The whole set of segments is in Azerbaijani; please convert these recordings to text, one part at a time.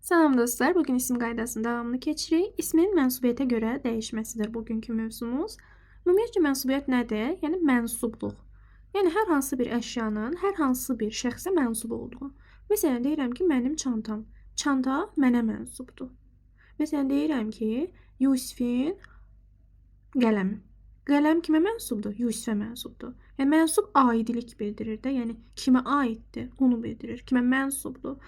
Salam dostlar, bugün isim qaydasının davamını keçirik. İsmin mənsubiyyətə görə dəyişməsidir bugünkü mövzumuz. Ümumiyyətcə mənsubiyyət nədir? Yəni mənsubluq. Yəni hər hansı bir əşyanın hər hansı bir şəxsə mənsub olduğu. Məsələn deyirəm ki, mənim çantam. Çanta mənə mənsubdur. Məsələn deyirəm ki, Yusifin qələmi. Qələm kimə mənsubdur? Yusifə mənsubdur. Yəni mənsub aidlik bildirir də, yəni kimə aiddir, onu bildirir. Kimə mənsubdur?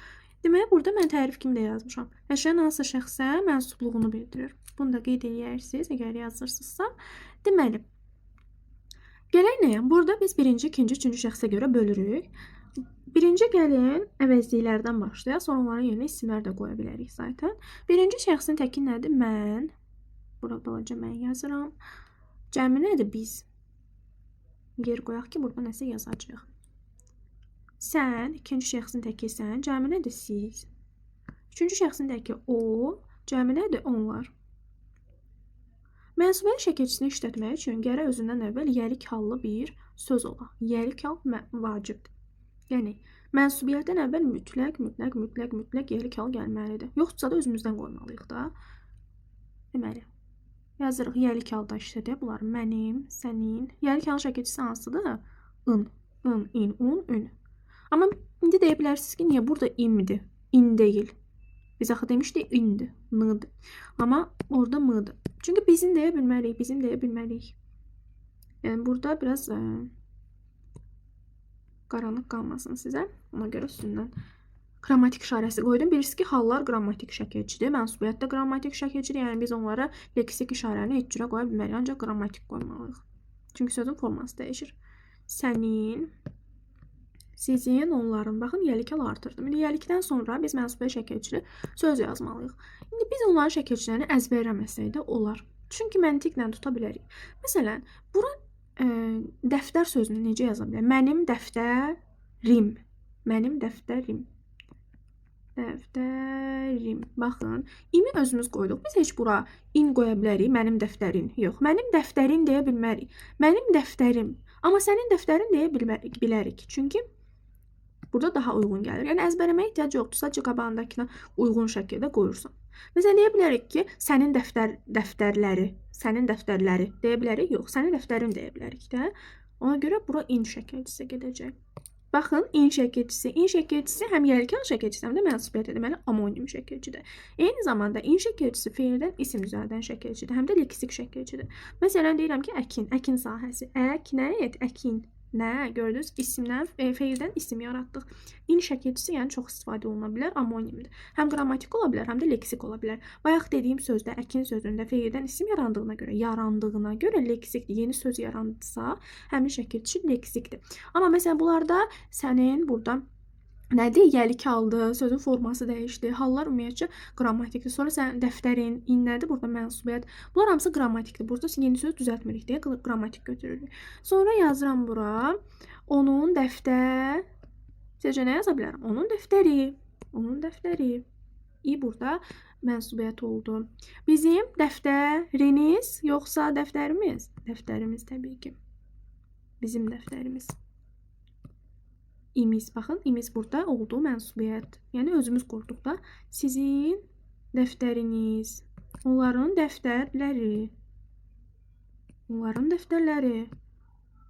Deməli, burada mən tərif kimi də yazmışam. Əşyanın hansısa şəxsə mənsubluğunu bildirir. Bunu da qeyd edərsiniz, əgər yazırsınızsa. Deməli, gələk nəyə? Burada biz birinci, ikinci, üçüncü şəxsə görə bölürük. Birinci gəlin əvəzliklərdən başlayaq, sonra onların yerinə isimlər də qoya bilərik zaten. Birinci şəxsin təki nədir? Mən. Burada balaca mən yazıram. Cəmi nədir? Biz. Yer qoyaq ki, burada nəsə yazacaq. Sən, ikinci şəxsin təki sən, cəmi nədir? Siz. Üçüncü şəxsin təki o, cəmi nədir? Onlar. Mənsubiyyət şəkilçisini işlətmək üçün gərək özündən əvvəl yəlik hallı bir söz ola. Yəlik hal vacibdir. Yəni, mənsubiyyətdən əvvəl mütləq yəlik hal gəlməlidir. Yoxdursa da özümüzdən qoymalıyıq da. Deməli, yazırıq yəlik halda işlədək. Bunlar mənim, sənin. Yəlik hal şəkilçisi hansıdır? In, in, un, ün. Amma indi deyə bilərsiniz ki, niyə burada imdir? İn deyil. Biz axı demişdik indir, n'dir. Amma orada m'dır. Çünki bizim deyə bilməliyik. Yəni burada biraz qaranlıq qalmasın sizə. Ona görə üstündən qrammatik işarəsi qoydum. Bilirsiniz ki, hallar qrammatik şəkilçidir. Mənsubiyyət də qrammatik şəkilçidir. Yəni biz onlara leksik işarəni heç cürə qoya bilmərik. Ancaq qrammatik qoymalıyıq. Çünki sözün forması dəyişir. Sənin, sizin, onların. Baxın, yəlik hal artırdım. İndi yəlikdən sonra biz mənsubiyyət şəkilçili söz yazmalıyıq. İndi biz onların şəkilçilərini əzbərləməsək də olar. Çünki məntiqlə tuta bilərik. Məsələn, bura dəftər sözünü necə yaza bilərik? Mənim dəftərim. Mənim dəftərim. Dəftərim. Baxın, imi özümüz qoyduq. Biz heç bura in qoya bilərik, mənim dəftərin. Yox, mənim dəftərin deyə bilmərik. Mənim dəftərim. Amma sənin dəftərin deyə bilərik. Çünki burada daha uyğun gəlir. Yəni əzbərləməyə ehtiyac yoxdur. Sadəcə qabağındakına uyğun şəkildə qoyursan. Məsələn, deyə bilərik ki, sənin dəftərləri deyə bilərik. Yox, sənin dəftərin deyə bilərik də. Ona görə bura in şəkilçisi gedəcək. Baxın, in şəkilçisi həm yəlik hal şəkilçisi, həm də mənsubiyyət deməli amonim şəkilçidir. Eyni zamanda in şəkilçisi feildən isim düzəldən şəkilçidir, həm də leksik şəkilçidir. Məsələn, deyirəm ki, əkin sahəsi. Əkin. Nə? Gördünüz? İsimdən, feildən isim yaratdıq. İn şəkilçisi yəni çox istifadə oluna bilər, amonimdir. Həm qrammatik ola bilər, həm də leksik ola bilər. Bayaq dediyim sözdə, əkin sözündə feildən isim yarandığına görə leksikdir. Yeni söz yarandısa, həmin şəkilçi leksikdir. Amma məsələn, bunlarda sənin burada nədir? Yəlik haldı, sözün forması dəyişdi. Hallar ümumiyyətcə qrammatikdir. Sonra sən dəftərin, in nədir? Burada mənsubiyyət. Bunlar hamısı qrammatikdir. Burada yeni söz düzəltmirik deyə qrammatik götürürük. Sonra yazıram bura. Onun Sizcə nə yaza bilərəm? Onun dəftəri. Burada mənsubiyyət oldu. Bizim dəftəriniz yoxsa dəftərimiz? Dəftərimiz təbii ki. Bizim dəftərimiz. İmiz, baxın, imiz burada oldu mənsubiyyət. Yəni özümüz qurduq da. Sizin dəftəriniz, onların dəftərləri.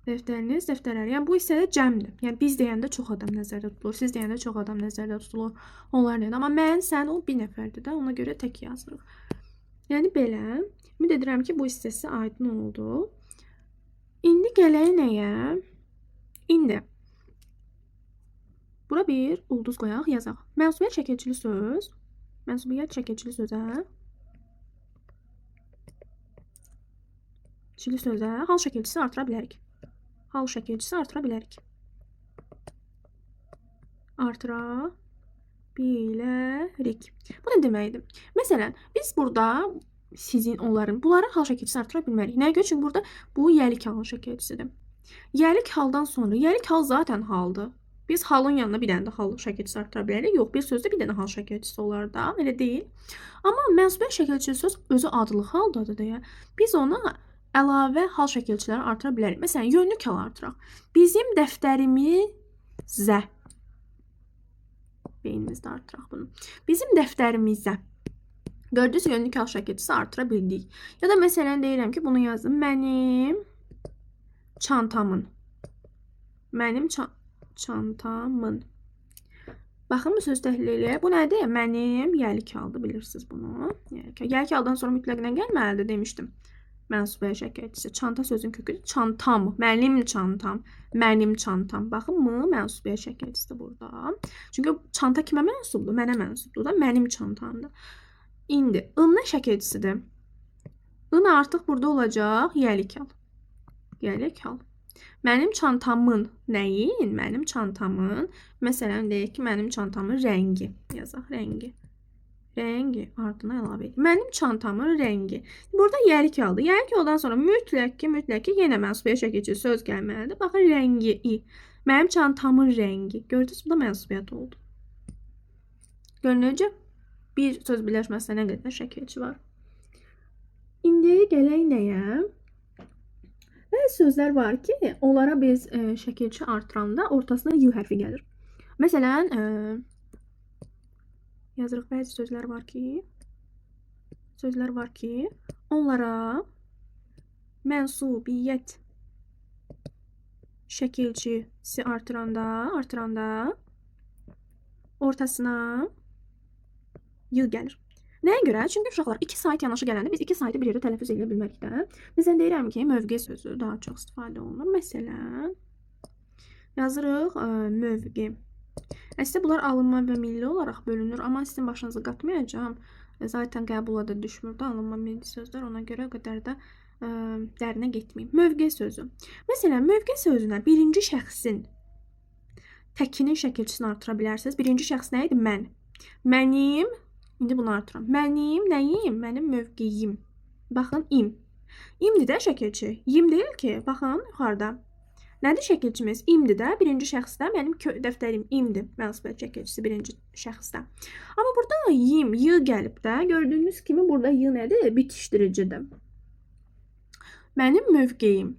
Dəftəriniz, dəftərləri. Yəni bu hissədə cəmdir. Yəni biz deyəndə çox adam nəzərdə tutulur. Siz deyəndə çox adam nəzərdə tutulur. Onlar deyəndə. Amma mən, sən, o bir nəfərdir də. Ona görə tək yazırıq. Yəni belə. Ümid edirəm ki, bu hissəsi aydın oldu. İndi gələk nəyə? İndi bura bir ulduz qoyaq, yazaq. Mənsubiyyət şəkilçili sözə hal şəkilçisi artıra bilərik. Bu nə deməkdir? Məsələn, biz burada sizin, onların, bunların hal şəkilçisi artıra bilmərik. Nəyə görə? Çünki burada bu yəlik hal şəkilçisidir. Yəlik haldan sonra, yəlik hal zaten haldır. Biz halın yanına bir dənə də hal şəkilçisi artıra bilərik. Yox, bir sözdə bir dənə hal şəkilçisi olar da, elə deyil. Amma mənsubiyyət şəkilçili söz özü adlı haldadır deyə. Biz ona əlavə hal şəkilçiləri artıra bilərik. Məsələn, yönlük hal artıraq. Bizim dəftərimizə. Beynimizdə artıraq bunu. Bizim dəftərimizə gördüyünüz yönlük al şəkilçisi artıra bildik. Ya da məsələn deyirəm ki, bunu yazdım. Mənim çantamın. Mənim çantamın. Baxın, bu söz təhlil eləyək. Bu nədir? Mənim yəlik aldı, bilirsiniz bunu. Yəlik aldan sonra mütləqlə gəlməlidir demişdim. Mənsubiyyət şəkilçisi. Çanta sözün köküdür. Çantam, mənim çantam, mənim çantam. Baxın, mənsubiyyət şəkilçisidir burada. Çünki çanta kimə mənsubdur? Mənə mənsubdur da, mənim çantamdır. İndi, ın şəkilçisidir. In artıq burada olacaq. Yəlik al. Yəlik al. Mənim çantamın nəyin? Mənim çantamın, məsələn, deyək ki, mənim çantamın rəngi. Yazaq, rəngi. Rəngi ardına əlavə edin. Mənim çantamın rəngi. Burada yəlik aldı. Yəlik aldan sonra mütləq ki, yenə mənsubiyyət şəkilçisi söz gəlməlidir. Baxın, rəngi, i. Mənim çantamın rəngi. Gördünüz, bu da mənsubiyyət oldu. Görünəcək, bir söz birləşməsinə nə qədər şəkilçi var. İndi gələk nəyə? Bəzi sözlər var ki, onlara biz şəkilçi artıranda ortasına y hərfi gəlir. Məsələn, yazırıq, bəzi sözlər var ki, onlara mənsubiyyət şəkilçisi artıranda ortasına y gəlir. Nəyə görə? Çünki uşaqlar 2 sayt yanaşı gələndə biz 2 saytı bir yerdə tələffüz edə bilmərik də. Məsələn, deyirəm ki, mövqe sözü daha çox istifadə olunur. Məsələn, yazırıq mövqe. Əslində, bunlar alınma və milli olaraq bölünür, amma sizin başınızı qatmayacağım. Zaten qəbula da düşmür də alınma milli sözlər, ona görə o qədər də dərinə getməyim. Mövqe sözü. Məsələn, mövqe sözünə birinci şəxsin təkinin şəkilçisini artıra bilərsiniz. Birinci şəxs nə idi? Mən. Mənim. İndi bunu artıram. Mənim nəyim? Mənim mövqeyim. Baxın, im. İmdir də şəkilçi. Yim deyil ki. Baxın, yuxarıda. Nədir şəkilçimiz? İmdir də. Birinci şəxsdə mənim dəftərim imdir. Mənsubiyyət şəkilçisi birinci şəxsdə. Amma burada yim, y gəlib də. Gördüyünüz kimi burada y nədir? Bitişdiricidir. Mənim mövqeyim.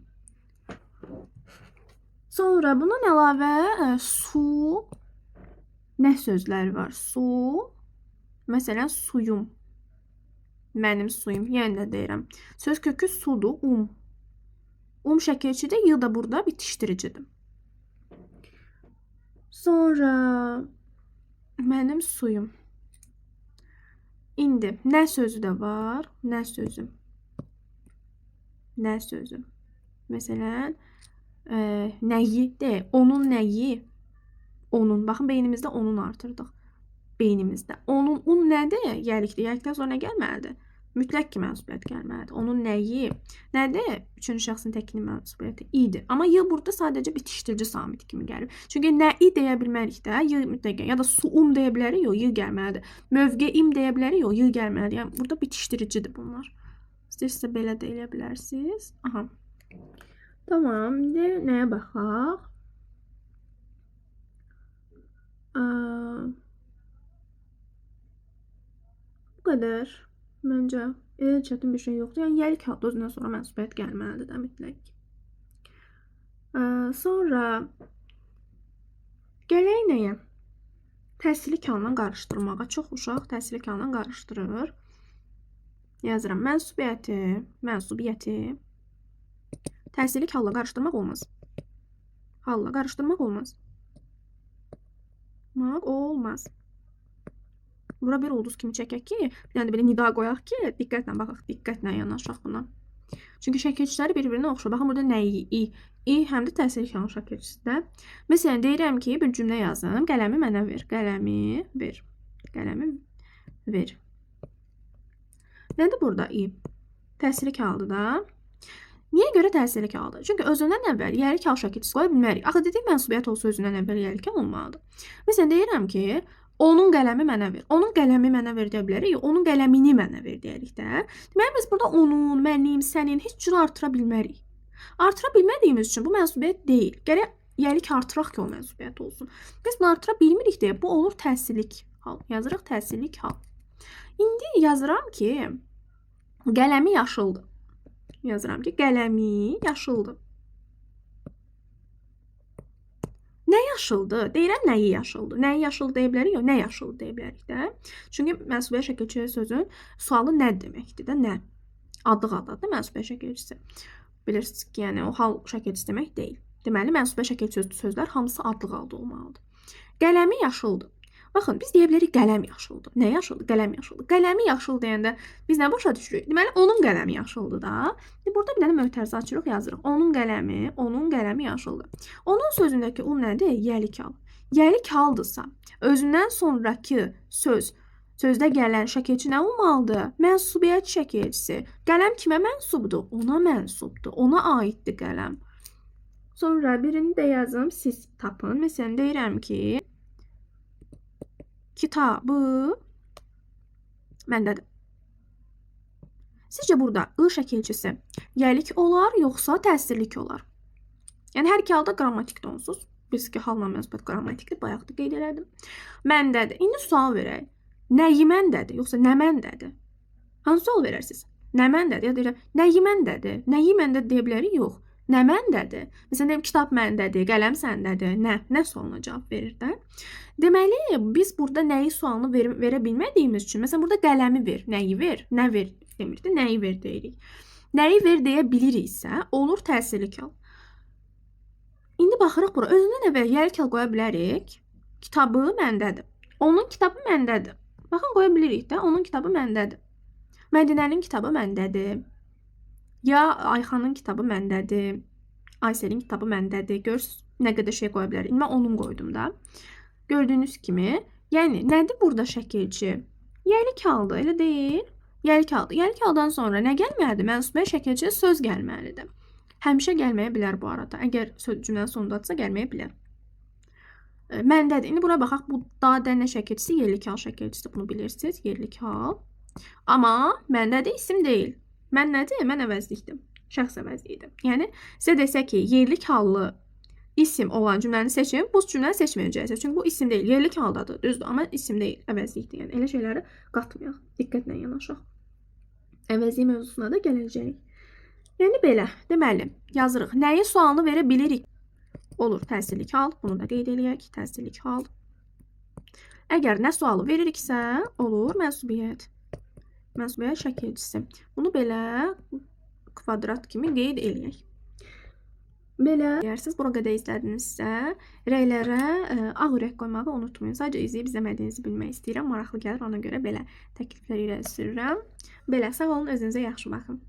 Sonra bundan əlavə su, nə sözlər var? Su. Məsələn, suyum. Mənim suyum. Yəni də deyirəm. Söz kökü sudur, şəkilçidir, y da burada bitişdiricidir. Sonra mənim suyum. İndi nə sözü də var? Nə sözü. Nə sözü. Məsələn, nəyi de, onun nəyi. Onun. Baxın, beynimizdə onun artırdıq. Beynimizdə. Onun, nədir? Yəlikdir. Yəlikdən sonra nə gəlməlidir? Mütləq ki, mənsubiyyət gəlməlidir. Onun nəyi? Nədir? Üçüncü şəxsin təkinin mənsubiyyəti idi. Amma y burada sadəcə bitişdirici samit kimi gəlir. Çünki nəyi deyə bilmərik də, y mütləq. Ya da suum deyə bilərik, yox, y gəlməlidir. Mövqeim deyə bilərik, yox, y gəlməlidir. Yəni, burada bitişdiricidir bunlar. İstəyirsə belə də eləyə bilərsiniz. Aha. Tamam. İndi nəyə baxaq? Bu qədər. Məncə elə çətin bir şey yoxdur. Yəni, yəlik halda özündən sonra mənsubiyyət gəlməlidir də mütləq. Sonra gələk nəyə? Təsirli kalla qarışdırmağa. Çox uşaq təsirli kalla qarışdırır. Yazıram. Mənsubiyyəti. Təsirli kalla qarışdırmaq olmaz. Halla qarışdırmaq olmaz. Olmaz. Bura bir ulduz kimi çəkək ki, bir dənə də belə nida qoyaq ki, diqqətlə baxaq, diqqətlə yanaşaq buna. Çünki şəkilçiləri bir-birinə oxşar. Baxın, burada nəyi? İ həm də təsirli kalın şəkilçisidir. Məsələn, deyirəm ki, bir cümlə yazım. Qələmi mənə ver. Qələmi ver. Qələmi ver. Nədir burada i? Təsirli kaldı da. Niyə görə təsirli kaldı? Çünki özündən əvvəl yəlik al şəkilçisi qoya bilmərik. Axı dedik, mənsubiyyət olsa özündən əvvəl yəlik olmalıdır. Məsələn, deyirəm ki, onun qələmi mənə ver. Onun qələmi mənə ver deyə bilərik. Onun qələmini mənə ver deyərik də. Deməli, biz burada onun, mənim, sənin heç cür artıra bilmərik. Artıra bilmədiyimiz üçün bu mənsubiyyət deyil. Gərək yəlik artıraq ki, o mənsubiyyət olsun. Biz bunu artıra bilmirik deyə bu olur təsirlik hal. Yazırıq təsirlik hal. İndi yazıram ki, qələmi yaşıldır. Yazıram ki, qələmi yaşıldır. Nə yaşıldır? Deyirəm nəyi yaşıldır? Nəyi yaşıl deyə bilərik? Yox, nə yaşıl deyə bilərik də. Çünki mənsubiyyət şəkilçisi sözün sualı nə deməkdir də, nə? Adıq adadır mənsubiyyət şəkilçisi. Bilirsiniz ki, yəni o hal şəkilçisi demək deyil. Deməli, mənsubiyyət şəkilçisi sözlər hamısı adıq halda olmalıdır. Qələmi yaşıldır. Baxın, biz deyə bilərik qələm yaşıldır. Nə yaşıldır? Qələm yaşıldır. Qələmi yaşıl deyəndə biz nə başa düşürük? Deməli, onun qələmi yaşıldır da. Burada bir dənə mötərizə açırıq, yazırıq. Onun qələmi yaşıldır. Onun sözündəki o nədir? Yəlik hal. Yəlik haldırsa, özündən sonrakı sözdə gələn şəkilçi nə olmalıdır? Mənsubiyyət şəkilçisi. Qələm kimə mənsubdur? Ona mənsubdur. Ona aiddir qələm. Sonra birini də yazım, siz tapın. Məsələn, deyirəm ki, kitabı məndədir. Sizcə burada I şəkilçisi yəlik olar, yoxsa təsirlik olar? Yəni, hər iki halda qrammatik donsuz. Biz ki, halla mənsubiyyət qrammatikdir, bayaq da qeyd elədim. Məndədir. İndi sual verək. Nəyi məndədir, yoxsa nə məndədir? Hansı sual verərsiniz? Nə məndədir? Ya deyirəm, nəyi məndədir? Nəyi məndədir deyə bilərik? Yox. Nə məndədir? Məsələn, deyim, kitab məndədir, qələm səndədir. Nə sualına cavab verir də. Deməli, biz burada nəyi sualını verə bilmədiyimiz üçün, məsələn, burada qələmi ver, nəyi ver, nə ver demirdi, nəyi ver deyirik. Nəyi ver deyə biliriksə, olur təsirlik hal. İndi baxırıq bura, özündən əvvəl yəlik hal qoya bilərik. Kitabı məndədir. Onun kitabı məndədir. Baxın, qoya bilirik də, onun kitabı məndədir. Mədinənin kitabı məndədir. Ya Ayxanın kitabı məndədir. Ayselin kitabı məndədir. Görürsünüz, nə qədər şey qoya bilərik. Mən onun qoydum da. Gördüyünüz kimi, yəni nədir burada şəkilçi? Yəlik haldır, elə deyil? Yəlik haldır. Yəlik haldan sonra nə gəlməlidir? Mənsubiyyət şəkilçi söz gəlməlidir. Həmişə gəlməyə bilər bu arada. Əgər cümlənin sonundadırsa, gəlməyə bilər. Məndədir. İndi bura baxaq. Bu da nə şəkilçisi? Yerlik hal şəkilçisi. Bunu bilirsiniz. Yerlik hal. Amma məndədir, isim deyil. Mən nədir? Mən əvəzlikdir. Şəxs əvəzliyidir. Yəni, sizə desək ki, yerlik hallı isim olan cümləni seçin, bu cümləni seçməyəcəksiniz. Çünki bu isim deyil, yerlik haldadır, düzdür, amma isim deyil, əvəzlikdir. Yəni, elə şeyləri qatmayaq, diqqətlə yanaşaq. Əvəzlik mövzusuna da gələcəyik. Yəni, belə, deməli, yazırıq. Nəyi sualını verə bilirik? Olur, təsirlik hal. Bunu da qeyd eləyək, təsirlik hal. Əgər nə sualı veririksə, olur mənsubiyyət. Mənsubiyyət şəkilçisi. Bunu belə kvadrat kimi qeyd eləyək. Belə, əgər siz bura qədər izlədinizsə, rəylərə ağ ürək qoymağı unutmayın. Sadəcə izləyib izləmədiyinizi bilmək istəyirəm. Maraqlı gəlir, ona görə belə təkliflər irəli sürürəm. Belə, sağ olun, özünüzə yaxşı baxın.